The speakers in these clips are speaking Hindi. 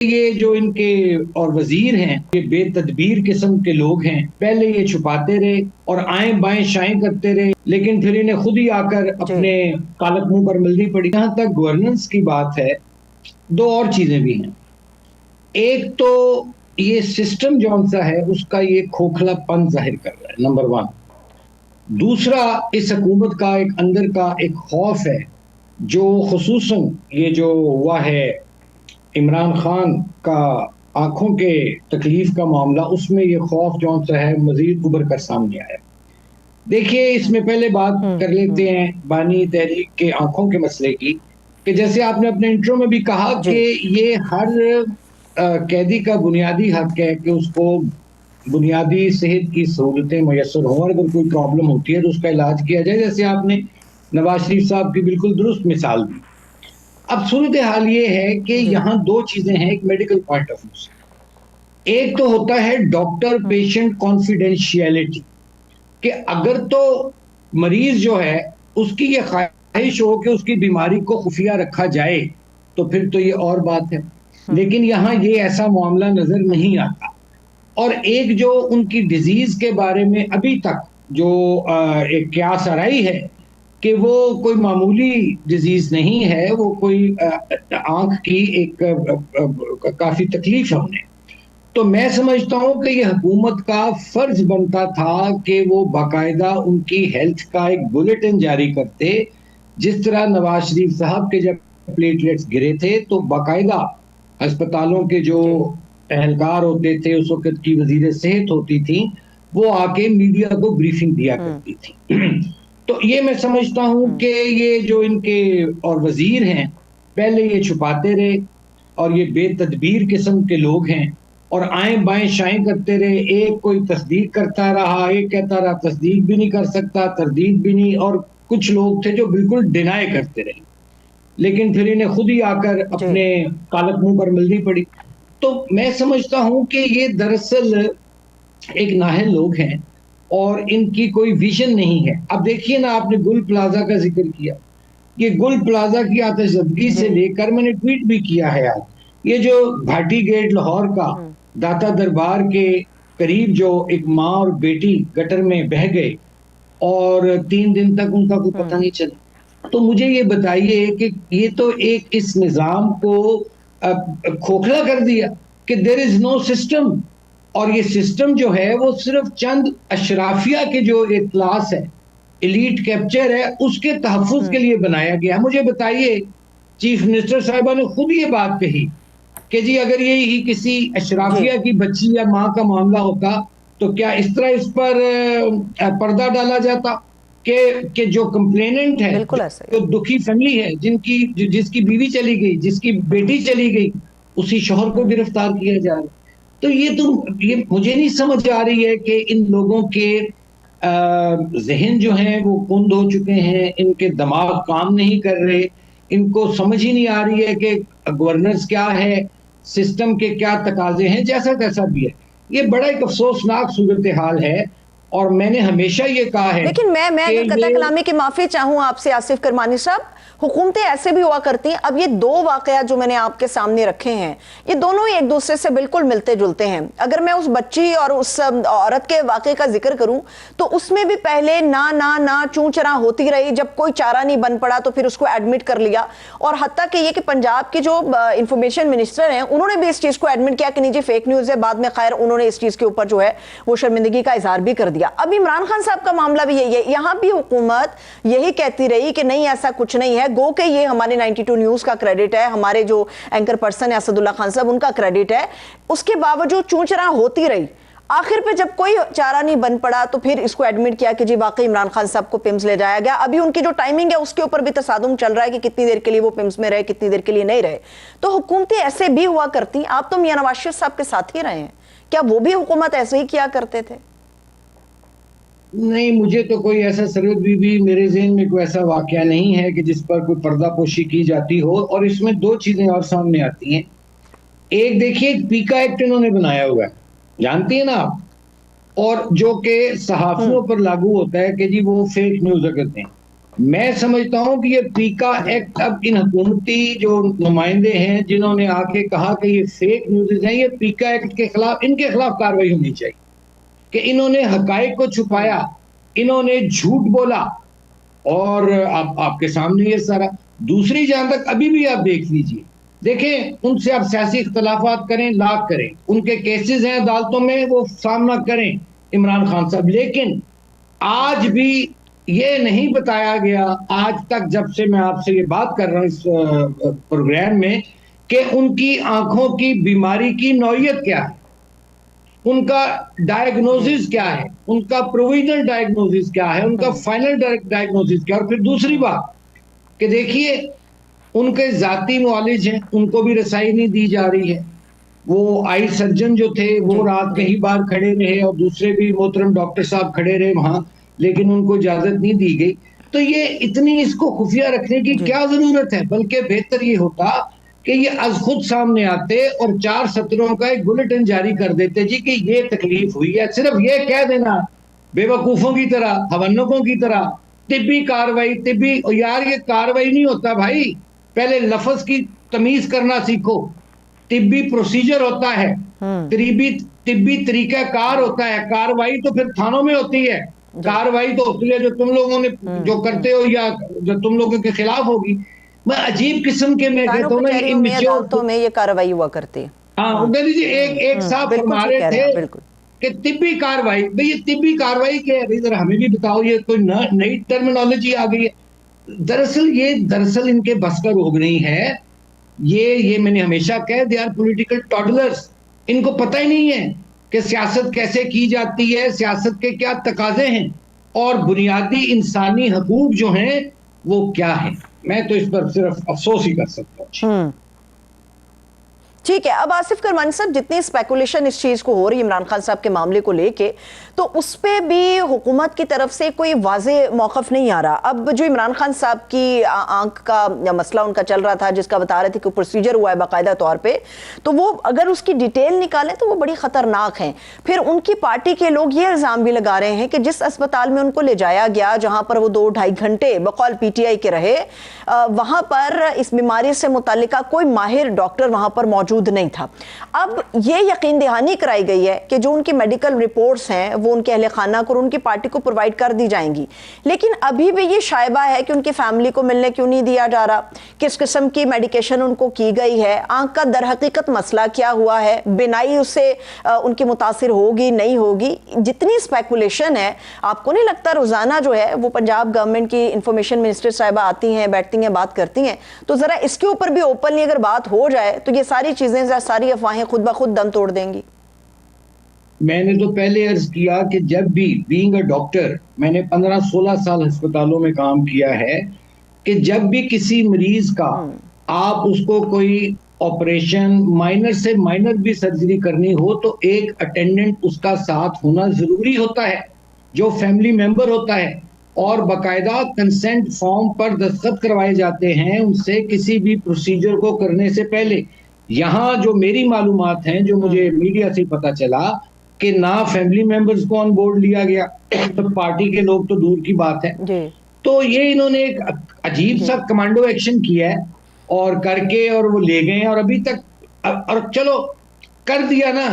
ये जो इनके और वजीर हैं, ये बेतदबीर किस्म के लोग हैं। पहले ये छुपाते रहे और आए बाएं शाएं करते रहे, लेकिन फिर इन्हें खुद ही आकर जी। अपने कालक मुंह पर मिलनी पड़ी। जहां तक गवर्नेंस की बात है, दो और चीजें भी हैं। एक तो ये सिस्टम जौन सा है उसका ये खोखलापन जाहिर कर रहा है, नंबर वन। दूसरा, इस हुकूमत का एक अंदर का एक खौफ है, जो खुसूसन ये जो हुआ है इमरान खान का आंखों के तकलीफ का मामला, उसमें ये खौफ जौन सा है मजीद उभर कर सामने आया। देखिए, इसमें पहले बात कर लेते हम्म। हैं बानी तहरीक के आंखों के मसले की, कि जैसे आपने अपने इंट्रो में भी कहा कि जी। ये हर कैदी का बुनियादी हक है कि उसको बुनियादी सेहत की सहूलतें मैसर हों, और अगर कोई प्रॉब्लम होती है तो उसका इलाज किया जाए, जैसे आपने नवाज शरीफ साहब की बिल्कुल दुरुस्त मिसाल दी। अब सूरत हाल ये है कि जी। यहाँ दो चीजें हैं एक मेडिकल पॉइंट ऑफ व्यू से। एक तो होता है डॉक्टर हम्म। पेशेंट कॉन्फिडेंशियलिटी, कि अगर तो मरीज जो है उसकी ये ख्वाहिश हो कि उसकी बीमारी को खुफिया रखा जाए, तो फिर तो ये और बात है। हम्म। लेकिन यहाँ ये ऐसा मामला नजर नहीं आता। और एक जो उनकी डिजीज के बारे में अभी तक जो एक क्यास आराई है कि वो कोई मामूली डिजीज नहीं है, वो कोई आंख की एक काफी तकलीफ है उन्हें। तो मैं समझता हूं कि ये हुकूमत का फर्ज बनता था कि वो बाकायदा उनकी हेल्थ का एक बुलेटिन जारी करते। जिस तरह नवाज शरीफ साहब के जब प्लेटलेट्स गिरे थे, तो बाकायदा अस्पतालों के जो जी। एहलकार होते थे, उस वक्त की वजीर सेहत होती थी, वो आके मीडिया को ब्रीफिंग दिया हम्म। करती थी। तो ये मैं समझता हूं हम्म। कि ये जो इनके और वजीर हैं, पहले ये छुपाते रहे और ये बेतदबीर किस्म के लोग हैं, और आए बाएं शाएं करते रहे। एक कोई तस्दीक करता रहा, एक कहता रहा तस्दीक भी नहीं कर सकता, तरदीद भी नहीं, और कुछ लोग थे जो बिल्कुल डिनाई करते रहे, लेकिन फिर इन्हें खुद ही आकर जी। अपने कालक मुंह पर मिलनी पड़ी। तो मैं समझता हूं कि ये दरअसल एक नाहल लोग हैं और इनकी कोई विजन नहीं है। अब देखिए ना, आपने गुल प्लाजा का जिक्र किया। ये गुल प्लाजा की आतिशबाजी जी। से लेकर, मैंने ट्वीट भी किया है आज, ये जो भाटी गेट लाहौर का हम्म। दाता दरबार के करीब जो एक माँ और बेटी गटर में बह गए और 3 दिन तक उनका कोई पता हम्म। नहीं चला, तो मुझे ये बताइए कि ये तो एक इस निजाम को खोखला कर दिया कि देर इज नो सिस्टम। और ये सिस्टम जो है वो सिर्फ चंद अशराफिया के जो एक क्लास है, एलीट कैप्चर है, उसके तहफ़्फ़ुज़ के हम्म। लिए बनाया गया है। मुझे बताइए, चीफ मिनिस्टर साहिबा ने खुद ये बात कही कि जी अगर ये ही किसी जी। अशराफिया की बच्ची या माँ का मामला होता, तो क्या इस तरह इस पर पर्दा डाला जाता कि जो कंप्लेनेंट है, बिल्कुल ऐसा ही जो दुखी फैमिली है, जिसकी बीवी चली गई, जिसकी है। बेटी चली गई, उसी शोहर को हम्म। गिरफ्तार किया जा रहा है। तो ये मुझे नहीं समझ आ रही है कि इन लोगों के जहन जो हैं वो कुंद हो चुके हैं, इनके दिमाग काम नहीं कर रहे, इनको समझ ही नहीं आ रही है कि गवर्नेंस क्या है, सिस्टम के क्या तकाजे हैं, जैसा तैसा भी है। ये बड़ा एक अफसोसनाक सूरत हाल है, और मैंने हमेशा ये कहा है लेकिन मैं कि अगर कतई ये कलामी की माफी चाहूं आपसे आसिफ करमानी साहब, हुकूमतें ऐसे भी हुआ करती हैं। अब ये दो वाकया जो मैंने आपके सामने रखे हैं, ये दोनों ही एक दूसरे से बिल्कुल मिलते जुलते हैं। अगर मैं उस बच्ची और उस औरत के वाकये का जिक्र करूं, तो उसमें भी पहले ना ना ना चूं चरा होती रही, जब कोई चारा नहीं बन पड़ा तो फिर उसको एडमिट कर लिया। और हत्ता कि ये कि पंजाब की जो इंफॉर्मेशन मिनिस्टर हैं, उन्होंने भी इस चीज को एडमिट किया कि निजी फेक न्यूज है। बाद में खैर उन्होंने इस चीज के ऊपर जो है वो शर्मिंदगी का इजहार भी कर दिया। अब इमरान खान साहब का मामला भी यही है, यहां भी हुकूमत यही कहती रही कि नहीं ऐसा कुछ नहीं है, गो के ये हमारे 92 न्यूज का क्रेडिट है, हमारे जो एंकर पर्सन है असदुल्ला खान साहब उनका क्रेडिट है। उसके बावजूद चूंचरा होती रही। आखिर पे जब कोई चारा नहीं बन पड़ा तो फिर इसको एडमिट किया कि जी वाकई इमरान खान साहब को पिम्स ले जाया गया। अभी उनकी जो टाइमिंग है उसके ऊपर भी तसादुम चल रहा है कि कितनी देर के लिए वो पिम्स में रहे, कितनी देर के लिए नहीं रहे। तो हुकूमतें ऐसे भी हुआ करती। आप तो मियां नवाज शरीफ साहब के साथ ही रहे हैं, क्या वो भी हुकूमत ऐसे ही किया करते थे? नहीं, मुझे तो कोई ऐसा सरहद भी मेरे ज़हन में कोई ऐसा वाकया नहीं है कि जिस पर कोई पर्दापोशी की जाती हो। और इसमें दो चीजें और सामने आती हैं। एक देखिए, पीका एक्ट इन्होंने बनाया हुआ है, जानती है ना आप, और जो कि हम्म। सहाफियों पर लागू होता है कि जी वो फेक न्यूज अगर दें। मैं समझता हूं कि ये पीका एक्ट अब इन हुकूमती जो नुमाइंदे हैं जिन्होंने आके कहा कि ये फेक न्यूज़ हैं, ये पीका एक्ट के खिलाफ, इनके खिलाफ कार्रवाई होनी चाहिए कि इन्होंने हकाइक को छुपाया, इन्होंने झूठ बोला। और आपके सामने ये सारा। दूसरी जहां तक अभी भी आप देख लीजिए, देखें उनसे आप सियासी इख्तलाफात करें, लाख करें, उनके केसेस हैं अदालतों में, वो सामना करें इमरान खान साहब, लेकिन आज भी ये नहीं बताया गया आज तक, जब से मैं आपसे ये बात कर रहा हूं इस प्रोग्राम में, कि उनकी आंखों की बीमारी की नौयत क्या है, उनका डायग्नोसिस क्या है, उनका प्रोविजनल डायग्नोसिस क्या है, उनका फाइनल डायग्नोसिस क्या है। और फिर दूसरी बात कि देखिए उनके जाती मुआलिज हैं, उनको भी रसाई नहीं दी जा रही है। वो आई सर्जन जो थे वो रात कहीं बाहर खड़े रहे और दूसरे भी मोहतरम डॉक्टर साहब खड़े रहे वहां, लेकिन उनको इजाजत नहीं दी गई। तो ये इतनी इसको खुफिया रखने की क्या जरूरत है? बल्कि बेहतर ये होता कि ये आज खुद सामने आते और 4 सत्रों का एक बुलेटिन जारी कर देते जी कि ये तकलीफ हुई है। सिर्फ ये कह देना बेवकूफों की तरह, हवन्नकों की तरह, तिब्बी कार्रवाई, तिब्बी, यार ये कार्रवाई नहीं होता भाई, पहले लफ्ज की तमीज करना सीखो। तिब्बी प्रोसीजर होता है, तिब्बी तरीकाकार होता है, कार्रवाई तो फिर थानों में होती है। कार्रवाई तो होती है जो तुम लोगों ने जो करते हो या जो तुम लोगों के खिलाफ होगी। मैं अजीब किस्म के, मैं कहता हूँ ना, इनमेच्योर में ये कार्रवाई हुआ करती है। हाँ, वो कह दीजिए एक साहब फरमा रहे थे कि तिब्बी कार्रवाई, भाई ये तिब्बी कार्रवाई क्या है? भाई जरा हमें भी बताओ, ये कोई नई टर्मिनोलॉजी आ गई है। दरअसल इनके बस का रोग नहीं है। ये मैंने हमेशा कहा, दे आर पॉलिटिकल टॉडलर्स। इनको पता ही नहीं है कि सियासत कैसे की जाती है, सियासत के क्या तकाजे हैं और बुनियादी इंसानी हकूक जो हैं वो क्या है। मैं तो इस पर सिर्फ अफसोस ही कर सकता हूँ। ठीक है, अब आसिफ करमानी साहब, जितनी स्पेकुलेशन इस चीज को हो रही है इमरान खान साहब के मामले को लेके, तो उस पे भी हुकूमत की तरफ से कोई वाजे मौकफ नहीं आ रहा। अब जो इमरान खान साहब की आंख का मसला उनका चल रहा था, जिसका बता रहे थे कि प्रोसीजर हुआ है बाकायदा तौर पे, तो वो अगर उसकी डिटेल निकालें तो वो बड़ी खतरनाक है। फिर उनकी पार्टी के लोग ये इल्जाम भी लगा रहे हैं कि जिस अस्पताल में उनको ले जाया गया, जहां पर वो 2-2.5 घंटे बकौल PTI के रहे, वहां पर इस बीमारी से मुतालिका कोई माहिर डॉक्टर वहां पर मौजूद नहीं था। अब ये यकीन दहानी कराई गई है कि जो उनकी मेडिकल रिपोर्ट्स हैं वो उनके अहले खाना को और उनकी पार्टी को प्रोवाइड कर दी जाएंगी, लेकिन अभी भी ये शायबा है कि उनकी फैमिली को मिलने क्यों नहीं दिया जा रहा, किस किस्म की मेडिकेशन उनको की गई है, आंख का दर हकीकत मसला क्या हुआ है, बिनाई उससे उनकी मुतासिर होगी नहीं होगी। जितनी स्पेकुलेशन है, आपको नहीं लगता रोजाना जो है वो पंजाब गवर्नमेंट की इंफॉर्मेशन मिनिस्टर साहिबा आती हैं, बैठती हैं, बात करती हैं, तो जरा इसके ऊपर भी ओपनली अगर बात हो जाए तो ये सारी चीजें, सारी अफवाहें खुद ब खुद दम तोड़ देंगी। मैंने तो पहले अर्ज किया कि जब भी बीइंग अ डॉक्टर, मैंने 15-16 साल अस्पतालों में काम किया है, कि जब भी किसी मरीज का आप उसको कोई ऑपरेशन, माइनर से माइनर भी सर्जरी करनी हो, तो एक अटेंडेंट उसका साथ होना जरूरी होता है, जो फैमिली मेंबर होता है, और बाकायदा कंसेंट फॉर्म पर दस्तखत करवाए जाते हैं उनसे किसी भी प्रोसीजर को करने से पहले। यहाँ जो मेरी मालूमात हैं, जो मुझे मीडिया से पता चला, कि ना फैमिली मेंबर्स को ऑन बोर्ड लिया गया, तो पार्टी के लोग तो दूर की बात है। तो ये इन्होंने एक अजीब सा कमांडो एक्शन किया है और करके, और वो ले गए, और अभी तक, और चलो कर दिया ना,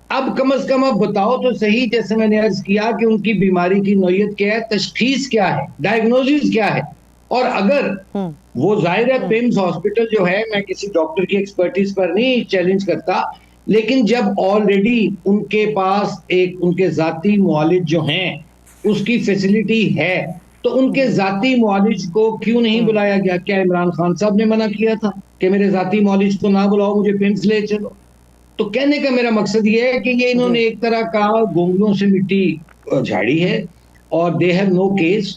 अब कम से कम अब बताओ तो सही, जैसे मैंने अर्ज किया कि उनकी बीमारी की नौयत क्या है, तशखीस क्या है, डायग्नोसिस क्या है। और अगर वो, जाहिर है पिम्स हॉस्पिटल जो है, मैं किसी डॉक्टर की एक्सपर्टीज पर नहीं चैलेंज करता, लेकिन जब ऑलरेडी उनके पास एक उनके जाती मुआलिज जो हैं उसकी फैसिलिटी है, तो उनके जाती मुआलिज को क्यों नहीं बुलाया गया? क्या इमरान खान साहब ने मना किया था कि मेरे जाती मुआलिज को ना बुलाओ, मुझे पिम्स ले चलो? तो कहने का मेरा मकसद ये है कि ये इन्होंने एक तरह का गोंगलों से मिट्टी झाड़ी है, और दे हैव नो केस।